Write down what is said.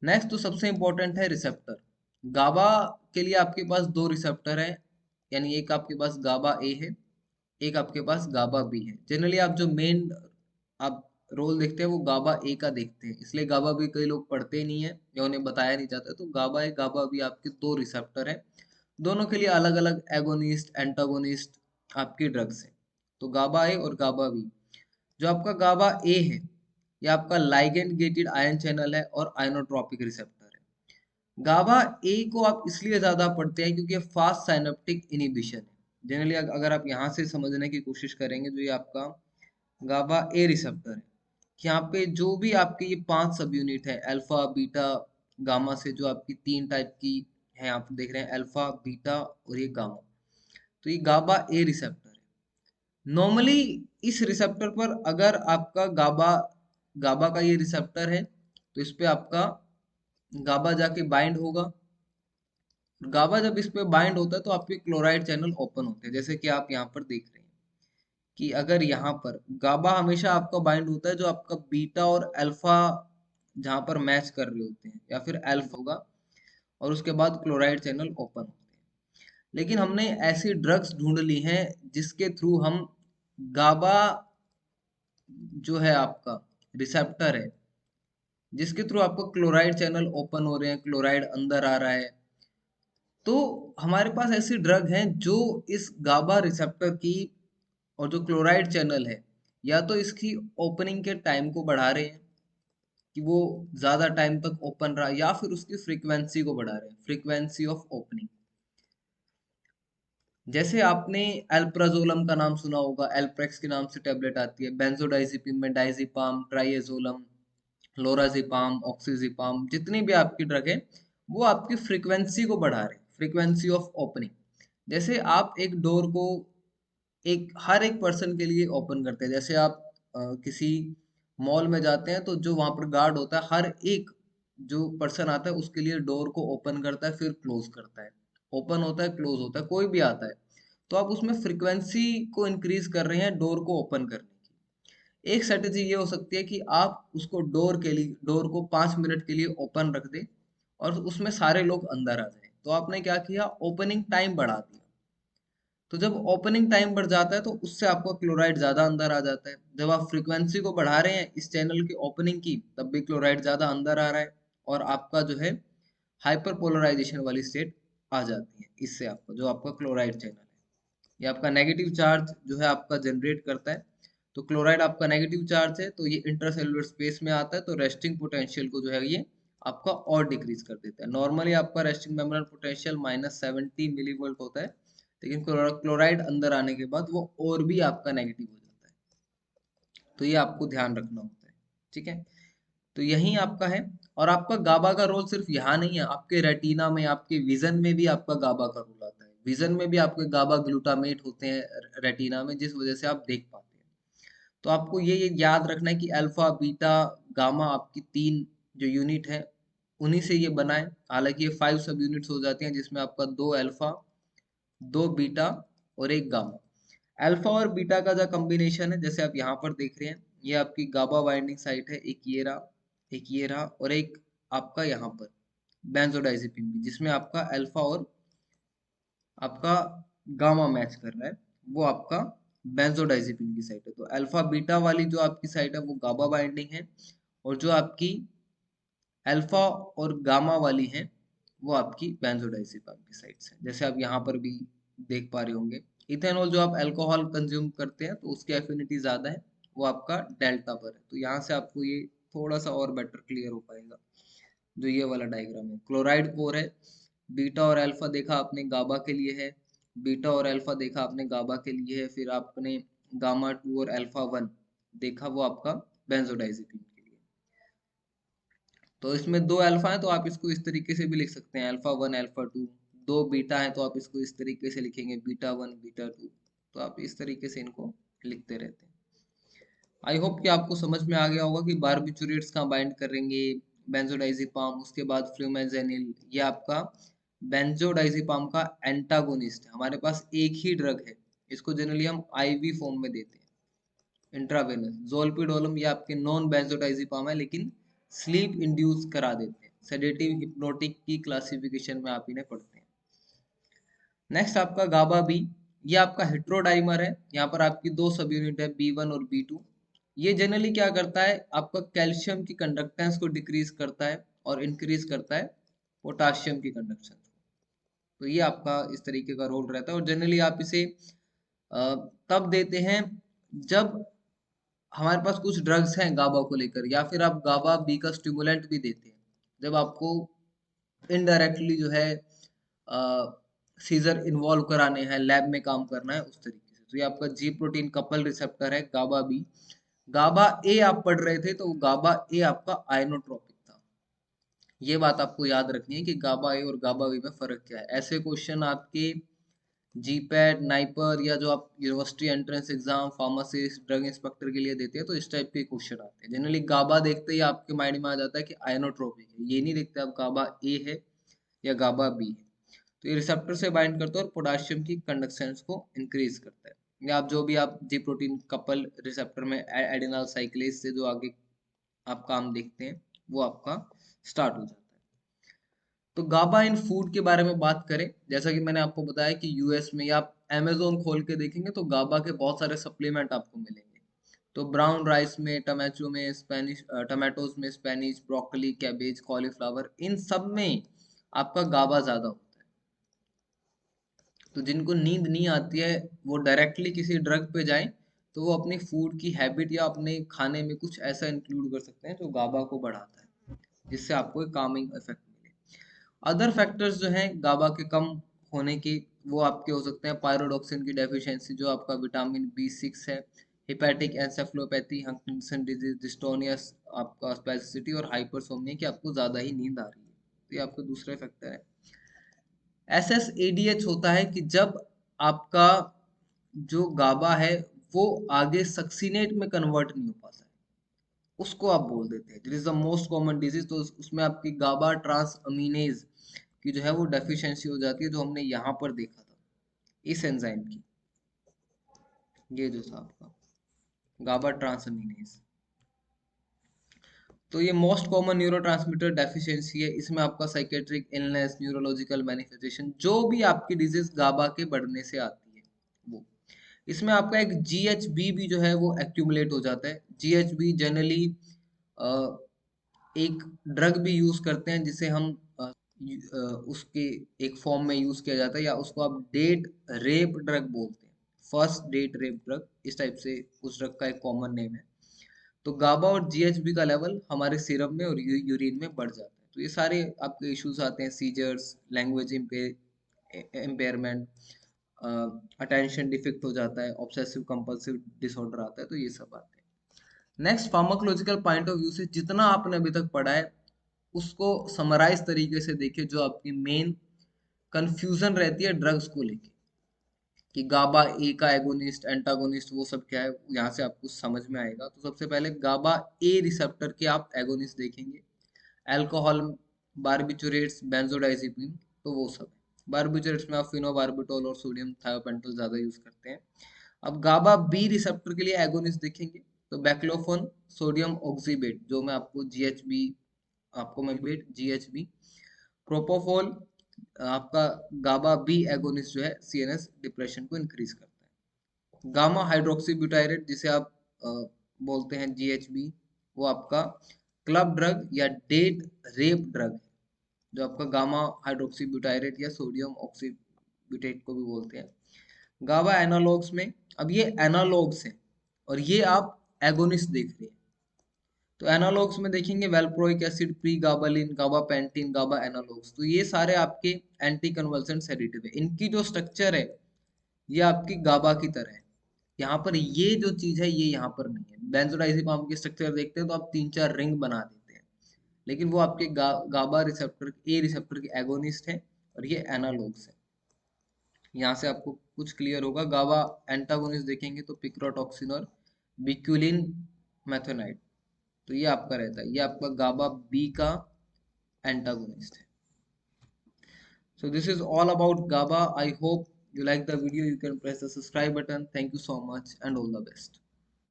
Next तो सबसे important है रिसेप्टर। गाबा के लिए आपके पास दो रिसेप्टर है, यानी एक आपके पास गाबा ए है, एक आपके पास गाबा बी है। जनरली आप जो मेन आप रोल देखते हैं वो गाबा ए का देखते हैं, इसलिए गाबा बी कई लोग पढ़ते ही नहीं है या उन्हें बताया नहीं जाता। तो गाबा ए गाबा बी आपके दो रिसेप्टर हैं, दोनों के लिए अलग अलग एगोनिस्ट एंटागोनिस्ट आपकी ड्रग्स है। तो गाबा ए और गाबा बी। जो आपका गाबा ए है ये आपका लाइगेंड गेटेड आयन चैनल है और आयनोट्रॉपिक रिसेप्टर है। गाबा ए को आप इसलिए ज्यादा पढ़ते हैं क्योंकि फास्ट साइनेप्टिक इनिबिशन है। जनरली अगर आप यहाँ से समझने की कोशिश करेंगे, जो ये आपका गाबा ए रिसेप्टर है, कि यहाँ पे जो भी आपके ये 5 सब यूनिट है, अल्फा बीटा गामा से, जो आपकी 3 टाइप की है, आप देख रहे हैं अल्फा बीटा और ये गामा। तो ये गाबा ए रिसेप्टर है। नॉर्मली इस रिसेप्टर पर अगर आपका गाबा गाबा का ये रिसेप्टर है तो इस पे आपका गाबा जाके बाइंड होगा। गाबा जब इस पे बाइंड होता है तो आपके क्लोराइड चैनल ओपन होते हैं, जैसे कि आप यहाँ पर देख रहे हैं कि अगर यहाँ पर गाबा हमेशा आपका बाइंड होता है जो आपका बीटा और अल्फा जहाँ पर मैच कर रहे होते हैं, या फिर अल्फा होगा, और उसके बाद क्लोराइड चैनल ओपन होते हैं। लेकिन हमने ऐसी ड्रग्स ढूंढ ली हैं जिसके थ्रू हम गाबा जो है आपका रिसेप्टर है, जिसके थ्रू आपको क्लोराइड चैनल ओपन हो रहे हैं, क्लोराइड अंदर आ रहा है। तो हमारे पास ऐसी ड्रग हैं जो इस गाबा रिसेप्टर की और जो क्लोराइड चैनल है, या तो इसकी ओपनिंग के टाइम को बढ़ा रहे हैं कि वो ज्यादा टाइम तक ओपन रहा, या फिर उसकी फ्रीक्वेंसी को बढ़ा रहे हैं, फ्रीक्वेंसी ऑफ ओपनिंग। जैसे आपने एल्प्राजोलम का नाम सुना होगा, एल्प्रेक्स के नाम से टेबलेट आती है, बेंजोडाइजिपिम में डाइजिपाम, ट्राइएजोलम, लोराजिपाम, ऑक्सीजिपाम, जितनी भी आपकी ड्रग है वो आपकी फ्रीक्वेंसी को बढ़ा रहे हैं, फ्रीक्वेंसी ऑफ ओपनिंग। जैसे आप एक डोर को एक हर एक पर्सन के लिए ओपन करते हैं, जैसे आप किसी मॉल में जाते हैं तो जो वहां पर गार्ड होता है हर एक जो पर्सन आता है उसके लिए डोर को ओपन करता है फिर क्लोज करता है, ओपन होता है क्लोज होता है, कोई भी आता है। तो आप उसमें फ्रीक्वेंसी को इंक्रीज कर रहे हैं डोर को ओपन करने की। एक स्ट्रेटेजी ये हो सकती है कि आप उसको डोर को 5 मिनट के लिए ओपन रख दें और उसमें सारे लोग अंदर आ जाएं। तो आपने क्या किया, ओपनिंग टाइम बढ़ा दिया। तो जब ओपनिंग टाइम बढ़ जाता है तो उससे आपका क्लोराइड ज्यादा अंदर आ जाता है। जब आप फ्रीक्वेंसी को बढ़ा रहे हैं इस चैनल की ओपनिंग की, तब भी क्लोराइड ज्यादा अंदर आ रहा है, और आपका जो है हाइपर पोलराइजेशन वाली स्टेट आ जाती है। इससे आपका जो आपका क्लोराइड चैनल है ये आपका नेगेटिव चार्ज जो है आपका जनरेट करता है। तो क्लोराइड आपका नेगेटिव चार्ज है तो ये इंट्रासेलुलर स्पेस में आता है, तो रेस्टिंग पोटेंशियल को जो है ये आपका और डिक्रीज कर देता है। नॉर्मली आपका रेस्टिंग मेम्ब्रेन पोटेंशियल -70 मिलीवोल्ट होता है, लेकिन क्लोराइड अंदर आने के बाद वो और भी आपका नेगेटिव हो जाता है। तो ये आपको ध्यान रखना होता है, ठीक है। तो यही आपका है। और आपका गाबा का रोल सिर्फ यहाँ नहीं है, आपके रेटिना में, आपके विजन में भी आपका गाबा का रोल आता है। विजन में भी आपके गाबा ग्लूटामेट होते हैं रेटिना में, जिस वजह से आप देख पाते हैं। तो आपको ये याद रखना है कि अल्फा बीटा गामा आपकी 3 जो यूनिट है उन्हीं से ये बना है। हालांकि ये 5 सब यूनिट्स हो जाती हैं जिसमें आपका 2 अल्फा, 2 बीटा और 1 गामा। अल्फा और बीटा का जो कॉम्बिनेशन है, जैसे आप यहाँ पर देख रहे हैं, ये आपकी गाबा बाइंडिंग साइट है, एक ये रहा, एक ये रहा, और एक आपका यहाँ पर बेंजोडाइजिपिन भी, जिसमें आपका अल्फा और आपका गामा मैच कर रहा है, वो आपका बेंजोडाइजिपिन की साइट है। तो अल्फा बीटा वाली जो आपकी साइट है वो गाबा बाइंडिंग है, और जो आपकी अल्फा और गामा वाली है वो आपकी बेंजोडाइजिपाम की साइड से, जैसे आप यहाँ पर भी देख पा रहे होंगे। इथेनॉल जो आप अल्कोहल कंज्यूम करते हैं तो उसकी एफिनिटी ज्यादा है, वो आपका डेल्टा पर है। तो यहाँ से आपको ये थोड़ा सा और बेटर क्लियर हो पाएगा। जो ये वाला डायग्राम है क्लोराइड कोर है, बीटा और अल्फा देखा आपने गाबा के लिए है, बीटा और अल्फा देखा आपने गाबा के लिए है, फिर आपने गामा 2 और अल्फा 1 देखा, वो आपका बेंजोडाइजिपिन के लिए। तो इसमें 2 अल्फा है तो आप इसको इस तरीके से भी लिख सकते हैं, अल्फा 1 अल्फा 2। 2 बीटा है तो आप इसको इस तरीके से लिखेंगे, बीटा 1 बीटा 2। तो आप इस तरीके से इनको लिखते रहते हैं। आई होप कि आपको समझ में आ गया होगा कि बारबिचुरेट्स कहाँ बाइंड करेंगे, बेंजोडाइजिपाम, उसके बाद फ्लूमेजेनिल, ये आपका बेंजोडाइजिपाम का एंटागोनिस्ट है। हमारे पास एक ही ड्रग है, इसको जनरली हम आईवी फॉर्म में देते हैं, इंट्रावेनस। जोल्पिडोलम ये आपके नॉन बेंजोडाइजिपाम है लेकिन स्लीप इंड्यूस करा देते हैं, सेडेटिव हिप्नोटिक की क्लासिफिकेशन में आप इन्हें पढ़ते हैं। नेक्स्ट आपका गाबा बी, ये आपका हेट्रोडाइमर है। यहाँ पर आपकी दो सब यूनिट है, B1 और B2। ये जनरली क्या करता है, आपका कैल्शियम की कंडक्टेंस को डिक्रीज करता है और इंक्रीज करता है पोटाशियम की कंडक्शन। तो ये आपका इस तरीके का रोल रहता है, और जनरली आप इसे तब देते हैं जब हमारे पास कुछ ड्रग्स हैं गाबा को लेकर, या फिर आप गाबा बी का स्टिमुलेंट भी देते हैं जब आपको इनडायरेक्टली जो है सीजर इन्वॉल्व कराने हैं, लैब में काम करना है उस तरीके से। तो ये आपका जी प्रोटीन कपल रिसेप्टर है गाबा बी। गाबा ए आप पढ़ रहे थे, तो गाबा ए आपका आयनोट्रोपिक था। ये बात आपको याद रखनी है कि गाबा ए और गाबा बी में फर्क क्या है। ऐसे क्वेश्चन आपके जीपैट, नाइपर या जो आप university entrance exam, pharmacist, drug inspector के लिए देते हैं, तो इस टाइप के क्वेश्चन आते हैं। जनरली गाबा देखते ही आपके माइंड में आ जाता है कि आयनोट्रोपिक है, ये नहीं देखते आप गाबा ए है या गाबा बी है। तो ये रिसेप्टर से बाइंड करता है और पोटेशियम की कंडक्शन को इंक्रीज करता है। या आप जो भी आप जी प्रोटीन कपल रिसेप्टर में एडिनल साइक्लेज से जो आगे आप काम देखते हैं, वो आपका स्टार्ट हो जाता है। तो गाबा इन फूड के बारे में बात करें, जैसा कि मैंने आपको बताया कि यूएस में या आप अमेजोन खोल के देखेंगे तो गाबा के बहुत सारे सप्लीमेंट आपको मिलेंगे। तो ब्राउन राइस में, टमाटो में, स्पेनिश टमाटोज में स्पेनिश, ब्रोकली, कैबेज, कॉलीफ्लावर, इन सब में आपका गाबा ज्यादा होता है। तो जिनको नींद नहीं आती है वो डायरेक्टली किसी ड्रग पे जाएं, तो वो अपनी फूड की हैबिट या अपने खाने में कुछ ऐसा इंक्लूड कर सकते हैं जो गाबा को बढ़ाता है, जिससे आपको एक कामिंग इफेक्ट मिले। अदर फैक्टर्स जो हैं गाबा के कम होने की, वो आपके हो सकते हैं पायरोडॉक्सिन की डेफिशिएंसी, जो आपका विटामिन B6 है, hepatic encephalopathy, Huntington disease, dystonia, आपका स्पेसिसिटी और हाइपरसोमनिया की आपको ज्यादा ही नींद आ रही है। तो ये आपका दूसरा फैक्टर है। SSADH होता है कि जब आपका जो गाबा है वो आगे सक्सीनेट में कन्वर्ट नहीं हो पाता है, उसको आप बोल देते हैं। This is the most common disease. तो उसमें आपकी गाबा ट्रांस अमीनेज की जो है वो डेफिशिएंसी हो जाती है, जो हमने यहाँ पर देखा था इस एंजाइम की। ये जो था आपका गाबा ट्रांस अमीनेज, तो ये मोस्ट कॉमन न्यूरोट्रांसमीटर डेफिशिएंसी है। इसमें आपका साइकेट्रिक इलनेस, न्यूरोलॉजिकल मैनिफेस्टेशन, जो भी आपकी डिजीज गाबा के बढ़ने से आती है वो, इसमें आपका एक GHB भी जो है वो एक्यूमुलेट हो जाता है। GHB जनरली एक ड्रग भी यूज करते हैं जिसे हम उसके एक फॉर्म में यूज किया जाता है, या उसको आप डेट रेप ड्रग बोलते हैं, फर्स्ट डेट रेप ड्रग, इस टाइप से उस ड्रग का एक कॉमन नेम है। तो गाबा और GHB का लेवल हमारे सीरम में और यूरिन में बढ़ जाता है। तो ये सारे आपके इश्यूज आते हैं, seizures, language impairment, attention deficit हो जाता है, ऑब्सेसिव कंपल्सिव डिसऑर्डर आता है। तो ये सब आते हैं। Next, pharmacological point of view से जितना आपने अभी तक पढ़ा है उसको समराइज तरीके से देखिए, जो आपकी मेन कंफ्यूजन रहती है ड्रग्स को लेके कि गाबा ए का एगोनिस्ट, एंटागोनिस्ट, वो सब क्या है, यहाँ से आपको समझ में आएगा। तो सबसे पहले गाबा ए रिसेप्टर के आप एगोनिस्ट देखेंगे, अल्कोहल, बारबिचुरेट्स, बेंजोडाइजिपिन, तो वो सब है। बारबिचुरेट्स में आप फिनोबार्बिटोल और सोडियम थायोपेंटोल ज्यादा यूज करते हैं। अब गाबा बी रिसेप्टर के लिए एगोनिस्ट देखेंगे, तो बैक्लोफोन, सोडियम ऑक्सीबेट, जो मैं आपको GHB, आपको मैं बेट GHB, प्रोपोफोल, आपका गाबा बी एगोनिस्ट जो है CNS डिप्रेशन को इंक्रीज करता है। गामा हाइड्रोक्सी ब्यूटायरेट, जिसे आप बोलते हैं GHB, वो आपका क्लब ड्रग या डेट रेप ड्रग है, जो आपका गामा हाइड्रोक्सी ब्यूटायरेट या सोडियम ऑक्सीब्यूटेट को भी बोलते हैं। गाबा एनालॉग्स में, अब ये एनालॉग्स हैं और ये आप एगोनिस्ट देख रहे हैं। तो एनालॉग्स में देखेंगे वेल्प्रोइक एसिड, प्री गाबालिन, गाबापेंटिन, गाबा एनालॉग्स, तो ये सारे आपके एंटी कन्वल्सेंट सेडेटिव है। इनकी जो स्ट्रक्चर है ये आपकी गाबा की तरह है। यहाँ पर ये जो चीज है ये यहाँ पर नहीं है। बेंजोडाइजिपाम की स्ट्रक्चर देखते हैं तो आप 3-4 रिंग बना देते हैं, लेकिन वो आपके गाबा रिसेप्टर, ए रिसेप्टर के एगोनिस्ट है और ये एनालॉग्स है। यहाँ से आपको कुछ क्लियर होगा। गाबा एंटागोनिस्ट देखेंगे तो पिक्रोटॉक्सिन और बिक्यूलिन मेथोनाइट, तो ये आपका रहता है, ये आपका गाबा बी का एंटागोनिस्ट है। So this is all about GABA. I hope you like the video. You can press the subscribe button. Thank you so much and all the best.